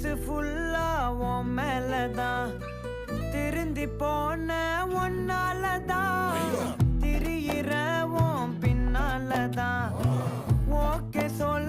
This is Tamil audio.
மனசு ஃபுல்லா உன் மேலதான் திருந்தி போன ஒன்னாலதான் திரியிற உன் பின்னாலதான் ஓகே சொல்